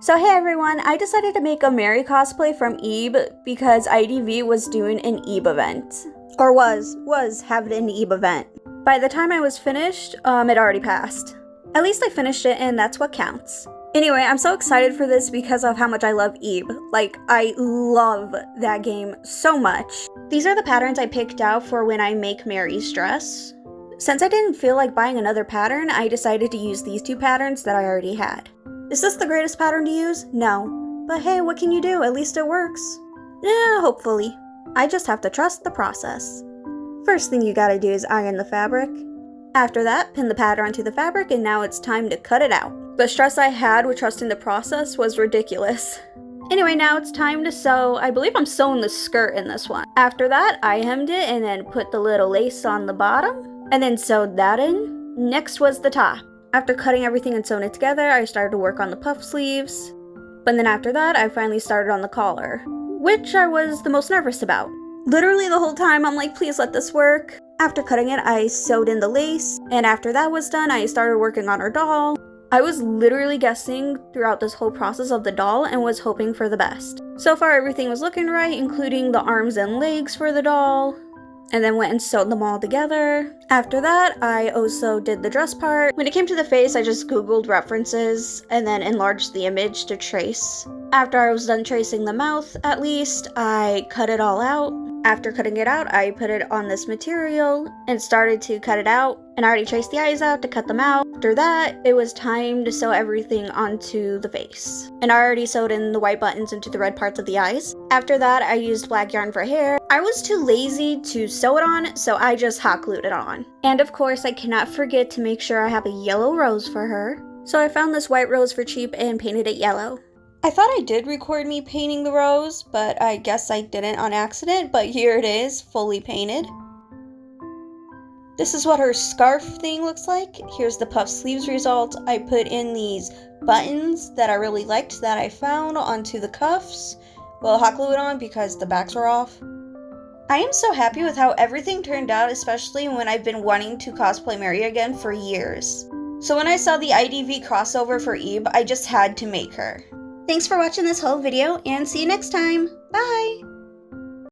So hey everyone, I decided to make a Mary cosplay from Ebe because IDV was doing an Ebe event. Or was having an Ebe event. By the time I was finished, it already passed. At least I finished it and that's what counts. Anyway, I'm so excited for this because of how much I love Ebe. Like, I love that game so much. These are the patterns I picked out for when I make Mary's dress. Since I didn't feel like buying another pattern, I decided to use these two patterns that I already had. Is this the greatest pattern to use? No. But hey, what can you do? At least it works. Yeah, hopefully. I just have to trust the process. First thing you gotta do is iron the fabric. After that, pin the pattern onto the fabric and now it's time to cut it out. The stress I had with trusting the process was ridiculous. Anyway, now it's time to sew. I believe I'm sewing the skirt in this one. After that, I hemmed it and then put the little lace on the bottom and then sewed that in. Next was the top. After cutting everything and sewing it together, I started to work on the puff sleeves. But then after that, I finally started on the collar, which I was the most nervous about. Literally the whole time, I'm like, please let this work. After cutting it, I sewed in the lace, and after that was done, I started working on her doll. I was literally guessing throughout this whole process of the doll and was hoping for the best. So far, everything was looking right, including the arms and legs for the doll. And then went and sewed them all together. After that, I also did the dress part. When it came to the face, I just googled references and then enlarged the image to trace. After I was done tracing the mouth, at least, I cut it all out. After cutting it out, I put it on this material and started to cut it out. And I already traced the eyes out to cut them out. After that, it was time to sew everything onto the face. And I already sewed in the white buttons into the red parts of the eyes. After that, I used black yarn for hair. I was too lazy to sew it on, so I just hot glued it on. And of course, I cannot forget to make sure I have a yellow rose for her. So I found this white rose for cheap and painted it yellow. I thought I did record me painting the rose, but I guess I didn't on accident, but here it is, fully painted. This is what her scarf thing looks like. Here's the puff sleeves result. I put in these buttons that I really liked that I found onto the cuffs. Well, hot glue it on because the backs were off. I am so happy with how everything turned out, especially when I've been wanting to cosplay Mary again for years. So when I saw the IDV crossover for Ebe, I just had to make her. Thanks for watching this whole video and see you next time. Bye!